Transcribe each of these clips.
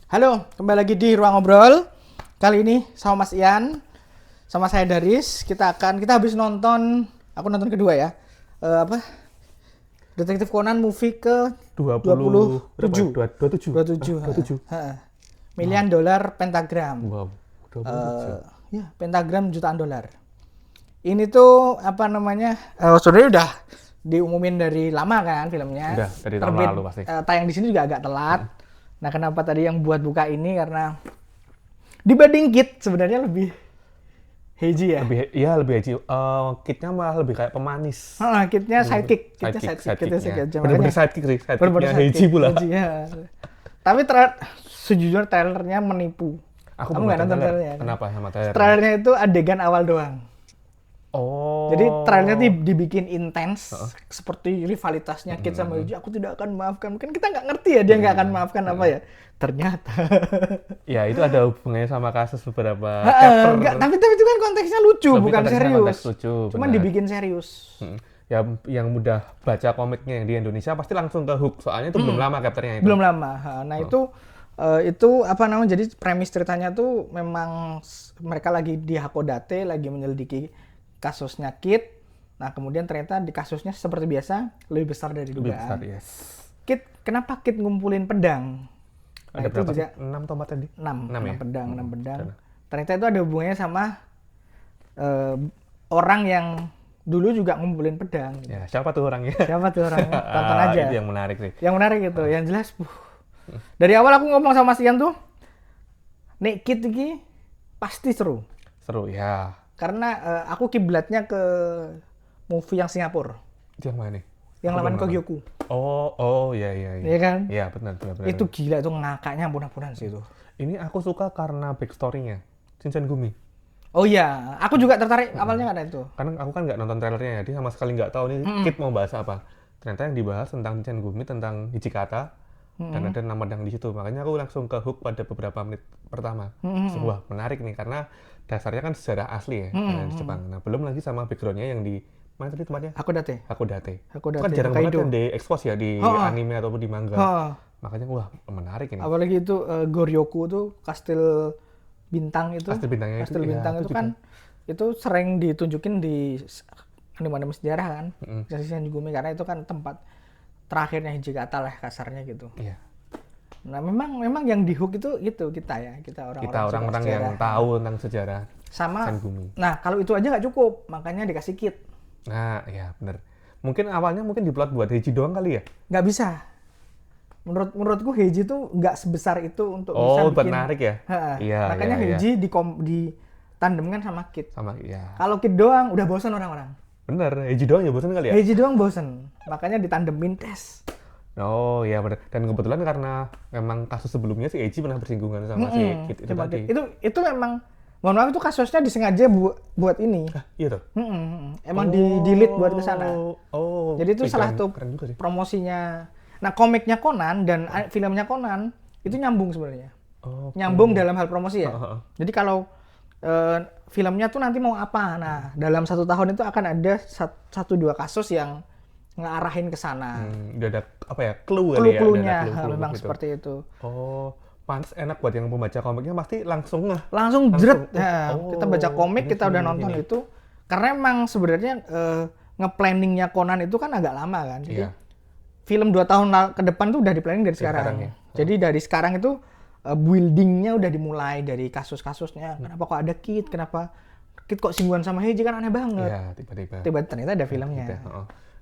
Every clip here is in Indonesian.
Halo, kembali lagi di Ruang Ngobrol. Kali ini sama Mas Ian, sama saya Daris. Kita habis nonton, aku nonton kedua ya. Apa? Detektif Conan movie ke 27. 27. 27. Miliar dolar pentagram. Wow. 27. Ya, pentagram jutaan dolar. Ini tuh apa namanya? Sebenarnya udah diumumin dari lama kan filmnya. Udah, dari tahun lalu pasti. Tayang di sini juga agak telat. Nah, kenapa tadi yang buat buka ini karena dibanding Kit sebenarnya lebih heiji ya. Lebih heji. Kitnya malah lebih kayak pemanis. Kitnya sidekick. Bener-bener sidekick sih. Sidekicknya heji pula. Ya. Tapi sejujurnya trailernya menipu. Kamu nggak nonton trailernya? Kenapa sama trailer? Trailernya itu adegan awal doang. Oh. Jadi trailernya dibikin intens, seperti rivalitasnya Kit sama Yuji. Aku tidak akan maafkan. Mungkin kita nggak ngerti ya dia nggak akan maafkan apa ya. Ternyata. Ya itu ada hubungannya sama kasus beberapa chapter. Tapi itu kan konteksnya lucu, bukan serius. Konteks lucu, Cuman dibikin serius. Ya yang mudah baca komiknya yang di Indonesia pasti langsung ke hook. Soalnya itu belum lama chapternya itu. Belum lama. Nah itu apa namanya? Jadi premis ceritanya tuh memang mereka lagi di Hakodate, lagi menyelidiki kasusnya Kit. Nah kemudian ternyata di kasusnya seperti biasa lebih besar dari dugaan. Lebih besar, yes. Kenapa Kit ngumpulin pedang? Nah, Ada berapa juga sih? 6 tomat tadi? 6 ya? pedang. Ternyata itu ada hubungannya sama orang yang dulu juga ngumpulin pedang. Ya, siapa tuh orangnya? Siapa tuh orangnya? Tonton aja. Itu yang menarik sih. Yang menarik itu, yang jelas. Dari awal aku ngomong sama Mas Ian tuh, nek Kit ini pasti seru. Seru ya. Karena aku kiblatnya ke movie yang Singapura. Itu yang mana nih? Yang lawan Kogyoku. Oh, iya. Iya kan? Iya, benar. Itu gila, itu ngakaknya ampun-ampunan sih itu. Ini aku suka karena backstory-nya. Shinsengumi Gumi. Oh iya, aku juga tertarik awalnya karena itu. Karena aku kan nggak nonton trailernya ya, dia sama sekali nggak tahu nih Kit mau bahas apa. Ternyata yang dibahas tentang Shinsengumi Gumi, tentang Hijikata, dan ada nama pedang di situ. Makanya aku langsung ke hook pada beberapa menit pertama. Wah, menarik nih, karena dasarnya kan sejarah asli ya, di Jepang. Nah, belum lagi sama background-nya yang di mana tadi tempatnya? Hakodate. Itu kan jarang banget kan di-expose ya di anime ataupun di manga. Makanya wah, menarik ini. Apalagi itu Goryoku tuh kastil bintang itu. Kastil bintangnya kastil bintang itu kan itu sering ditunjukin di anime-anime sejarah kan. Shinsengumi Gumi karena itu kan tempat terakhirnya Hijikata lah kasarnya gitu. Iya. Nah, memang yang di hook itu gitu kita orang-orang yang tahu tentang sejarah sama. Shinsengumi. Nah, kalau itu aja nggak cukup, makanya dikasih Kit. Nah, ya bener. Mungkin awalnya diplot buat Heiji doang kali ya? Nggak bisa. Menurutku Heiji tuh nggak sebesar itu untuk bisa bikin. Menarik ya? Iya. Makanya Heiji ditandemkan sama Kit. Ya. Kalau Kit doang udah bosan orang-orang. Bener, Heiji doang ya bosan kali ya? Heiji doang bosan. Makanya ditandemin tes. Oh iya benar. Dan kebetulan karena memang kasus sebelumnya si Eiji pernah bersinggungan sama si Kit itu tadi. Itu memang, mohon maaf, itu kasusnya disengaja buat ini. Iya tuh. Emang di-delete buat kesana. Jadi itu salah satu promosinya. Nah, komiknya Conan dan filmnya Conan itu nyambung sebenarnya. Nyambung dalam hal promosi ya. Jadi kalau filmnya tuh nanti mau apa? Nah, dalam 1 tahun itu akan ada 1-2 kasus yang ngarahin ke sana. Udah ada apa ya? Clue-nya memang gitu. Seperti itu. Pantes enak buat yang membaca komiknya pasti langsung jeret. Kita baca komik, kita udah nonton itu. Karena emang sebenarnya nge-planningnya Conan itu kan agak lama kan. Jadi film 2 tahun ke depan tuh udah di-planning dari sekarang. Ya. Jadi dari sekarang itu buildingnya udah dimulai dari kasus-kasusnya. Kenapa kok ada Kit? Kenapa Kit kok singgungan sama Heiji? Kan aneh banget. Iya, tiba-tiba. Ternyata ada filmnya.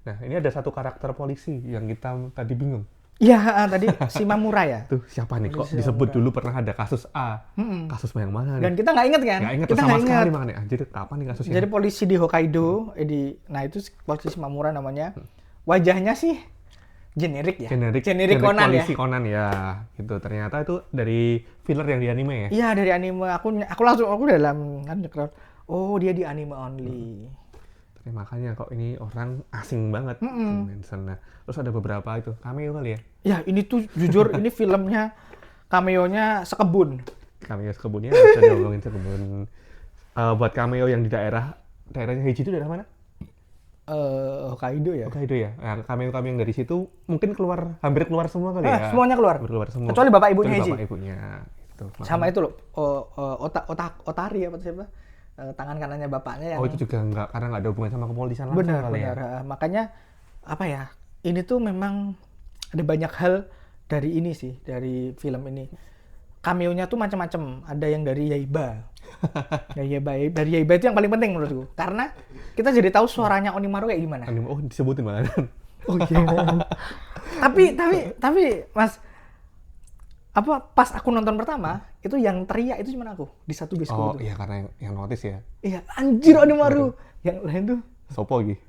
Nah, ini ada satu karakter polisi yang kita tadi bingung. Iya, tadi Shimamura ya. Tuh, siapa nih? Kok disebut dulu pernah ada kasus A. Kasus yang mana nih? Dan kita nggak inget kan? Nggak inget sama sekali makanya. Anjir, kapan nih kasusnya? Jadi polisi di Hokkaido, nah itu polisi Shimamura namanya. Wajahnya sih generik ya. Generik Conan polisi ya. Conan ya. Gitu. Ternyata itu dari filler yang di anime ya? Iya, dari anime. Aku dalam kan oh, dia di anime only. Makanya kok ini orang asing banget. Nah, terus ada beberapa itu cameo kali ya? Ya ini tuh jujur ini filmnya cameo-nya sekebun. Cameo sekebunnya bisa diomongin sekebun. Buat cameo yang di daerahnya Heiji itu daerah mana? Hokkaido ya. Hokkaido ya. Nah, cameo-cameo yang dari situ mungkin hampir keluar semua kali ya. Semuanya keluar. Keluar semua. Kecuali bapak ibunya Heiji. Bapak ibunya. Gitu. Sama itu loh, Otari apa siapa? Tangan kanannya bapaknya yang... Oh itu juga karena nggak ada hubungan sama kepolisian langsung benar. ya. Makanya apa ya? Ini tuh memang ada banyak hal dari ini sih, dari film ini. Cameo-nya tuh macam-macam. Ada yang dari Yaiba. Dari Yaiba itu yang paling penting menurutku. Karena kita jadi tahu suaranya Onimaru kayak gimana. Oh disebutin malah. Oh iya. tapi Mas, pas aku nonton pertama itu yang teriak itu cuma aku di satu bioskop itu. Oh iya karena yang notice ya. Iya anjir Onimaru. Yang lain tuh Sopo lagi.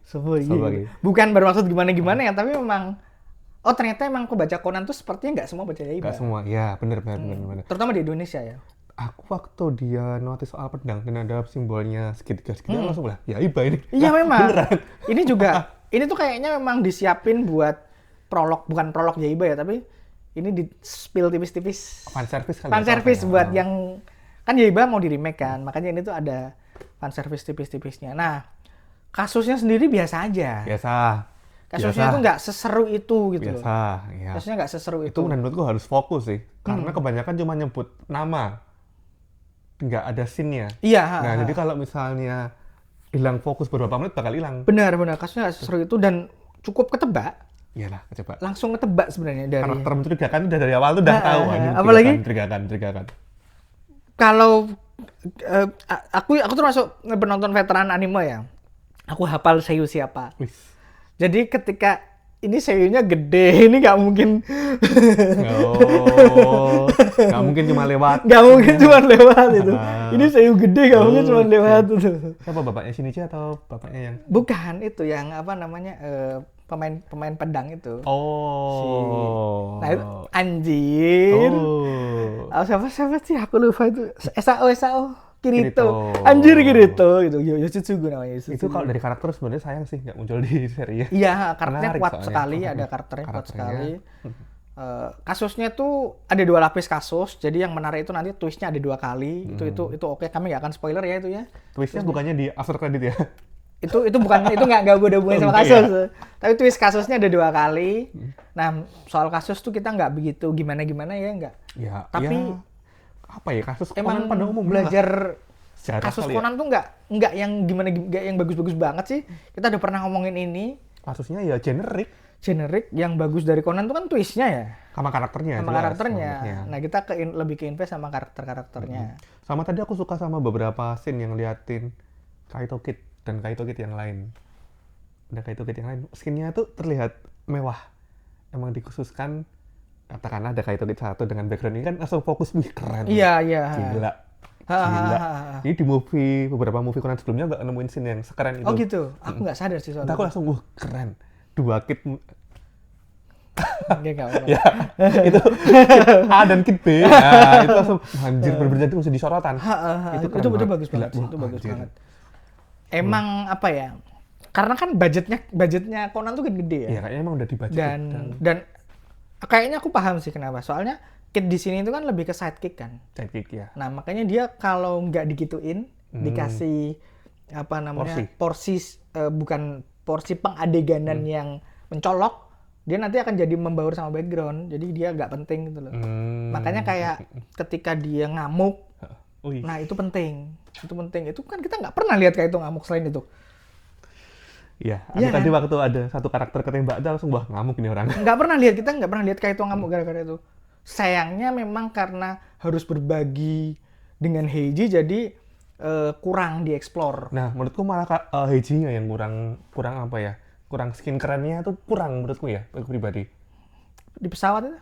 Bukan bermaksud gimana ya, tapi memang ternyata emang aku baca Conan tuh sepertinya nggak semua baca Yaiba. Nggak semua, ya bener. Terutama di Indonesia ya. Aku waktu dia notice soal pedang dan ada simbolnya segitiga langsung lah Yaiba ini. Iya memang. Beneran. Ini juga, ini tuh kayaknya memang disiapin buat bukan prolog Yaiba ya, tapi ini di spill tipis-tipis. Fan service kali. Fan service buat yang kan Yaiba mau di remake kan, makanya ini tuh ada fan service tipis-tipisnya. Nah, kasusnya sendiri biasa aja. Kasusnya tuh nggak seseru itu gitu. Ya. Kasusnya nggak seseru itu. Itu menurutku harus fokus sih, karena kebanyakan cuma nyebut nama, nggak ada scene-nya. Iya. Nah, jadi kalau misalnya hilang fokus beberapa menit bakal hilang. Benar. Kasusnya nggak seseru itu dan cukup ketebak. Iyalah, ketebak. Langsung ketebak sebenarnya dari. Karakter mencurigakan udah dari awal tuh udah tahu. Apalagi mencurigakan. Kalau aku termasuk penonton veteran anime ya. Aku hafal seiyu siapa. Jadi ketika ini seiyunya gede, ini nggak mungkin. Nggak mungkin cuma lewat. Nggak mungkin cuma lewat itu. Ini seiyu gede nggak mungkin cuma lewat itu. Siapa bapaknya Shinichi atau bapaknya yang? Bukan itu yang apa namanya pemain pedang itu. Nah itu anjir. Siapa sih aku lupa itu. Sao. Kirito. Anjir Kirito gitu. Yoshitsugu namanya. Itu kalau dari karakter sebenarnya sayang sih nggak muncul di seri ya. Iya, karakternya kuat sekali, ada karakternya kuat sekali. Kasusnya tuh ada 2 lapis kasus. Jadi yang menarik itu nanti twistnya ada 2 kali. Itu oke, kami nggak akan spoiler ya itu ya. Twistnya bukannya di after credit ya? itu bukan, itu nggak ada hubungan sama kasus. Tapi twist kasusnya ada 2 kali. Nah, soal kasus tuh kita nggak begitu gimana ya nggak. Ya, tapi apa ya, kasus emang Conan pada umum belajar kasus Conan tuh nggak yang gimana, nggak yang bagus-bagus banget sih. Kita udah pernah ngomongin ini. Kasusnya ya generik. Yang bagus dari Conan tuh kan twistnya ya. Sama karakternya. Nah kita lebih ke invest sama karakternya. Sama tadi aku suka sama beberapa scene yang liatin Kaito Kid dan Kaito Kid yang lain. Ada Kaito Kid yang lain. Skin-nya tuh terlihat mewah. Emang dikhususkan. Katakanlah ada Kaito Kid 1 dengan background ini kan langsung fokus, wih keren. Iya. Gila. Ini di beberapa movie Conan sebelumnya nggak nemuin scene yang sekeren itu. Oh gitu? Aku nggak sadar sih soalnya. Aku langsung, wah keren. 2 Kid. Ya, itu Kid A dan Kid B. Nah, itu langsung anjir bener-bener jadi mesti disorotan. Itu bagus banget sih. Itu bagus banget. Emang apa ya? Karena kan budgetnya Conan tuh kan gede ya. Iya, kayaknya emang udah dibudget. Dan kayaknya aku paham sih kenapa. Soalnya Kid di sini itu kan lebih ke sidekick kan. Sidekick ya. Nah, makanya dia kalau nggak digituin, dikasih apa namanya? Porsi bukan porsi pengadeganan yang mencolok, dia nanti akan jadi membaur sama background. Jadi dia nggak penting gitu loh. Makanya kayak ketika dia ngamuk, nah itu penting. Itu kan kita nggak pernah lihat kayak itu ngamuk selain itu. Iya, tadi waktu ada satu karakter ketembak itu langsung wah ngamuk ini orang. Kita nggak pernah lihat kayak itu ngamuk gara-gara itu. Sayangnya memang karena harus berbagi dengan Heiji jadi kurang dieksplor. Nah, menurutku malah Heiji-nya yang kurang apa ya? Kurang skin kerennya tuh kurang menurutku ya, aku pribadi. Di pesawat itu?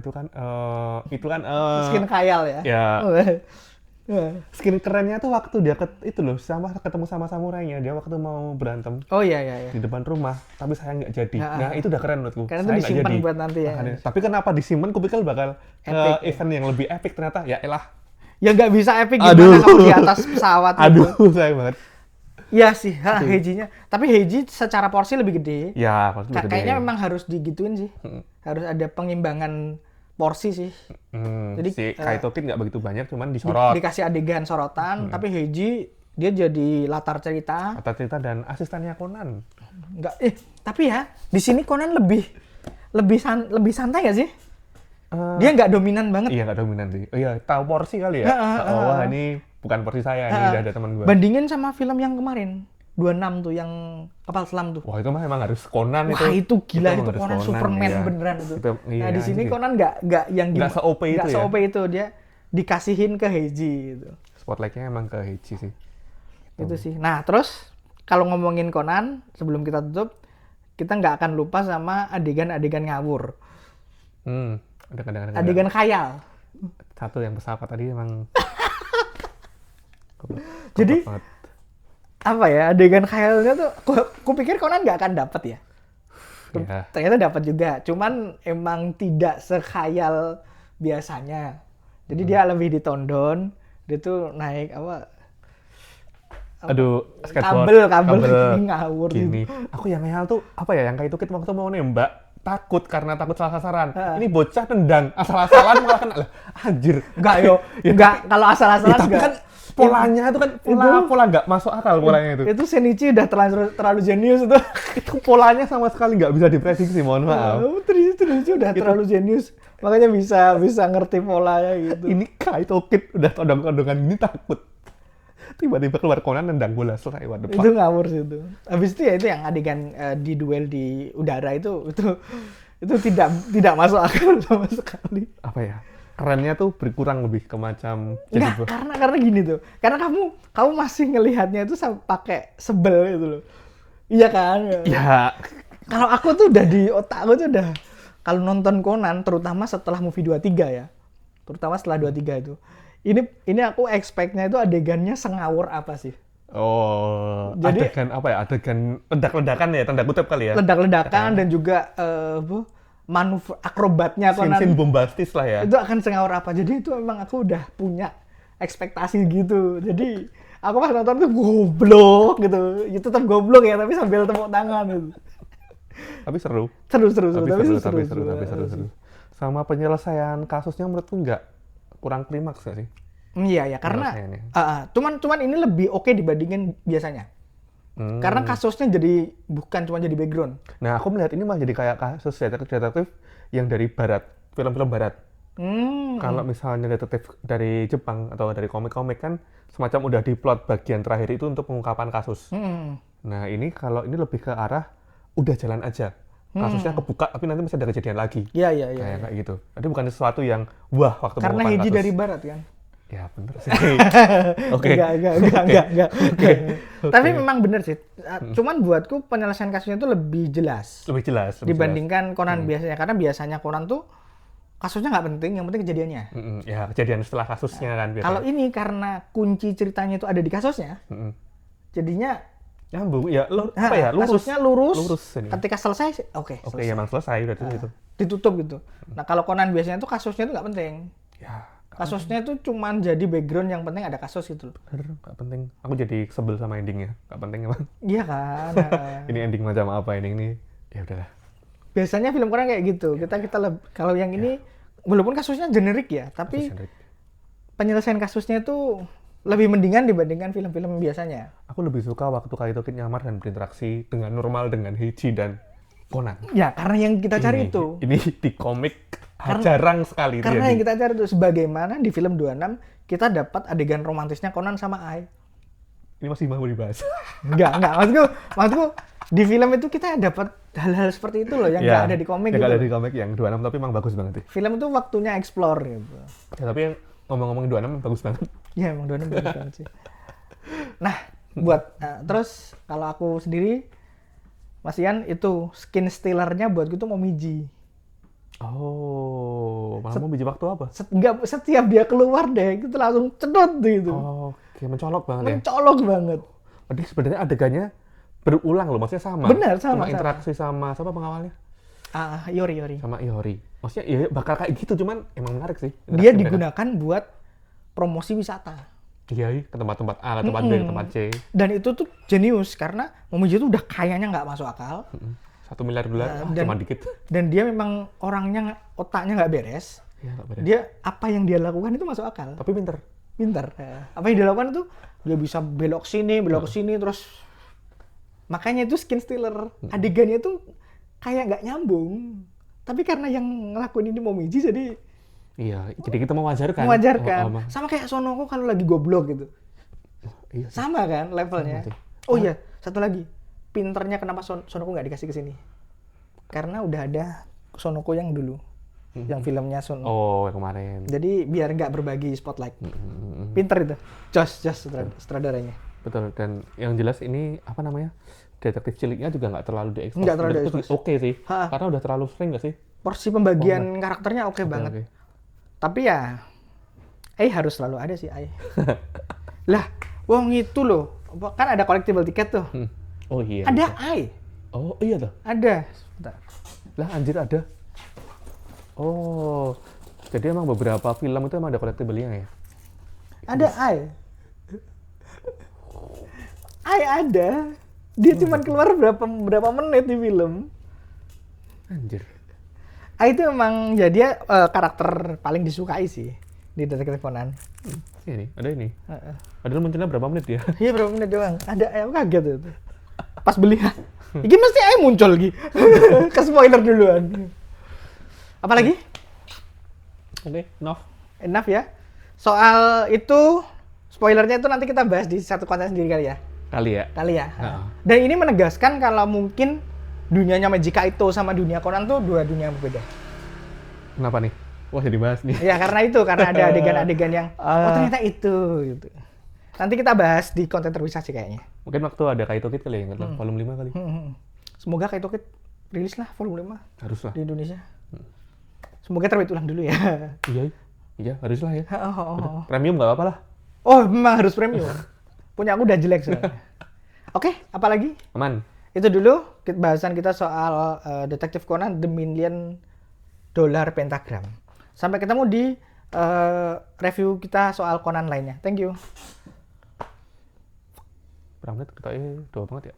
Itu kan skin khayal ya. Ya. Skin kerennya tuh waktu dia ketemu sama samurainya, dia waktu mau berantem. Oh iya. Di depan rumah, tapi saya nggak jadi. Nah, itu udah keren menurutku. Karena itu disimpan buat nanti ya. Tapi kenapa disimpan? Kupikir bakal ke event yang lebih epic, ternyata ya elah. Ya nggak bisa epic gimana kalau di atas pesawat. Sayang banget. Iya sih, Heiji-nya. Tapi Heiji secara porsi lebih gede. Ya, porsi lebih gede. Kayaknya memang harus digituin sih. Harus ada pengimbangan porsi sih. Jadi si Kaito Kid nggak begitu banyak, cuman disorot. Dikasih adegan sorotan, tapi Heiji Dia jadi latar cerita. Latar cerita dan asistennya Conan. Enggak, tapi ya di sini Conan lebih santai gak sih? Dia nggak dominan banget. Iya, nggak dominan sih. Oh iya, tahu porsi kali ya. Wah, ini bukan porsi saya, ini udah ada teman gue. Bandingin sama film yang kemarin 26 tuh yang kapal selam tuh. Wah, itu mah emang harus Conan itu. Wah, itu gila, itu Conan Superman iya. beneran itu. Iya, nah, di sini Conan nggak se-OP itu ya. Se-OP itu, dia dikasihin ke Heiji gitu. Spotlight-nya emang ke Heiji sih. Itu sih. Nah, terus kalau ngomongin Conan, sebelum kita tutup, kita nggak akan lupa sama adegan-adegan ngawur. Adegan khayal. Satu yang pesawat tadi emang. Jadi apa ya, adegan khayalnya tuh, aku pikir Conan nggak akan dapat ya. Ternyata dapat juga. Cuman emang tidak sekhayal biasanya. Jadi dia lebih ditondon. Dia tuh naik kabel ngawur gini. Aku yang ngeyel tuh apa ya, yang kayak itu waktu mau nembak takut karena takut salah sasaran. Ini bocah tendang asal-asalan malah kena. Anjir. Enggak kalau asal-asalan tapi kan polanya itu kan pola nggak masuk akal polanya itu. Itu Shinichi udah terlalu jenius itu. Itu polanya sama sekali nggak bisa diprediksi, mohon maaf. Shinichi udah terlalu jenius. Makanya bisa ngerti polanya gitu. Ini Kaito Kid udah todong-todongan ini takut. Tiba-tiba keluar Conan nendang bola selesai. Itu ngawur sih itu. Habis itu ya itu yang adegan di duel di udara itu tidak masuk akal sama sekali. Apa ya? Kerennya tuh berkurang lebih ke macam karena gini tuh. Karena kamu masih ngelihatnya itu pakai sebel gitu loh. Iya kan? Iya. Kalau aku tuh udah di otak aku tuh udah, kalau nonton Conan terutama setelah movie 23 ya. Terutama setelah 23 itu. Ini aku expect-nya itu adegannya sengawur apa sih? Oh, jadi adegan apa ya? Adegan ledak-ledakan ya, tanda kutip kali ya. Ledak-ledakan dan juga manuver akrobatnya Conan. Scene bombastis lah ya. Itu akan sengawur apa? Jadi itu memang aku udah punya ekspektasi gitu. Jadi aku pas nonton tuh goblok gitu. Itu tetap goblok ya, tapi sambil tepuk tangan gitu. Tapi seru. Seru. Sama penyelesaian kasusnya menurutku kurang klimaks gak sih? Iya, karena cuman ini lebih oke dibandingin biasanya. Karena kasusnya jadi bukan cuma jadi background. Nah, aku melihat ini malah jadi kayak kasus detektif yang dari barat, film-film barat. Kalau misalnya detektif dari Jepang atau dari komik-komik kan semacam udah diplot bagian terakhir itu untuk pengungkapan kasus. Nah, ini kalau ini lebih ke arah udah jalan aja. Kasusnya kebuka tapi nanti masih ada kejadian lagi. Iya. Kayak gitu. Jadi bukan sesuatu yang wah waktu karena pengungkapan Heiji kasus. dari barat kan. Ya bener sih. Oke. Enggak. Tapi memang bener sih. Cuman buatku penyelesaian kasusnya itu lebih jelas. Lebih jelas. Dibandingkan Conan biasanya. Karena biasanya Conan tuh kasusnya nggak penting, yang penting kejadiannya. Ya kejadian setelah kasusnya kan. Kalau ini karena kunci ceritanya itu ada di kasusnya, jadinya nyambung. Ya apa ya? Kasusnya lurus. Ini. Ketika selesai, oke. Ya emang selesai udah itu. Ditutup gitu. Nah kalau Conan biasanya tuh kasusnya itu nggak penting. Ya. Kasusnya itu cuman jadi background, yang penting ada kasus gitu loh. Bener, gak penting. Aku jadi sebel sama endingnya. Gak penting emang. Iya kan. Ini ending macam apa ini? Ya udahlah. Biasanya film Korea kayak gitu. Kita kalau yang ini walaupun kasusnya generik ya, tapi penyelesaian kasusnya itu lebih mendingan dibandingkan film-film biasanya. Aku lebih suka waktu Kaito Kid nyamar dan berinteraksi dengan normal dengan Heiji dan Conan. Ya, karena yang kita cari itu. Ini di komik jarang sekali. Karena yang kita cari itu sebagaimana di film 26 kita dapat adegan romantisnya Conan sama Ai. Ini masih mau dibahas. Enggak. Maksudku di film itu kita dapat hal-hal seperti itu loh yang nggak ada di komik. Yang ada di komik yang 26 tapi emang bagus banget. Film itu waktunya explore gitu. Ya, tapi yang ngomong-ngomong 26 bagus banget. Iya, emang 26 bagus banget sih. Nah, terus kalau aku sendiri Mas Ian itu skin stealer-nya buatku tuh Momiji. Oh, malah Momiji waktu apa? Setiap dia keluar deh, itu langsung cedot gitu. Oke, mencolok banget ya. Mencolok banget. Berarti sebenarnya adegannya berulang loh, maksudnya sama. Benar, sama. Cuma interaksi sama siapa pengawalnya? Iori. Sama Iori. Maksudnya ya bakal kayak gitu, cuman emang menarik sih. Dia digunakan buat promosi wisata. Iya, ke tempat-tempat A, ke tempat B, ke tempat C. Dan itu tuh jenius karena Momiji itu udah kayanya nggak masuk akal. $1 miliar cuma dikit. Dan dia memang orangnya otaknya nggak beres. Iya, nggak beres. Dia apa yang dia lakukan itu masuk akal. Tapi pinter. Pintar. Apa yang dilakukan itu dia bisa belok ke sini terus makanya itu skin stealer. Adegannya itu kayak nggak nyambung. Tapi karena yang ngelakuin ini Momiji jadi iya, jadi kita mewajarkan. Sama kayak Sonoko kalau lagi goblok gitu. Iya. Sama kan levelnya. Oh iya, satu lagi. Pinternya kenapa Sonoko nggak dikasih ke sini? Karena udah ada Sonoko yang dulu. Yang filmnya Sonoko. Oh, yang kemarin. Jadi biar nggak berbagi spotlight. Pinter itu. Jos sutradaranya. Betul, dan yang jelas ini apa namanya? Detektif ciliknya juga nggak terlalu diekspos. Nggak terlalu diekspos. Oke sih. Karena udah terlalu sering nggak sih? Porsi pembagian karakternya oke banget. Tapi ya harus selalu ada sih Lah, wong itu loh. Kan ada collectible tiket tuh. Oh iya. Ada Oh iya tuh. Ada. Bentar. Lah anjir ada. Oh. Jadi emang beberapa film itu emang ada collectible-nya ya? Ada ada. Dia cuma keluar berapa menit di film. Anjir. Itu emang ya dia karakter paling disukai sih di Detektif Conan. Ini, ada ini. Padahal munculnya berapa menit dia? Iya berapa menit doang. Ada, aku kaget itu. Pas beli, ini mesti muncul lagi. Ke spoiler duluan. Apalagi? Oke, Enough ya. Soal itu, spoilernya itu nanti kita bahas di satu konten sendiri kali ya. Kali ya. Dan ini menegaskan kalau mungkin dunianya Majika Ito sama dunia Conan tuh dua dunia yang berbeda. Kenapa nih? Wah, jadi bahas nih. Ya karena ada adegan-adegan yang ternyata itu gitu. Nanti kita bahas di konten terpisah sih kayaknya. Mungkin waktu ada Kaito Kid kali ya, volume 5 kali. Semoga Kaito Kid rilis lah volume 5. Haruslah. Di Indonesia. Semoga terbit ulang dulu ya. Iya, haruslah ya. Premium nggak apa-apa lah. Oh, memang harus premium. Punya aku udah jelek soalnya. Oke, apa lagi? Aman. Itu dulu bahasan kita soal Detektif Conan The $1 Million Pentagram. Sampai ketemu di review kita soal Conan lainnya. Thank you. Berapa menit? Kita 2 banget ya.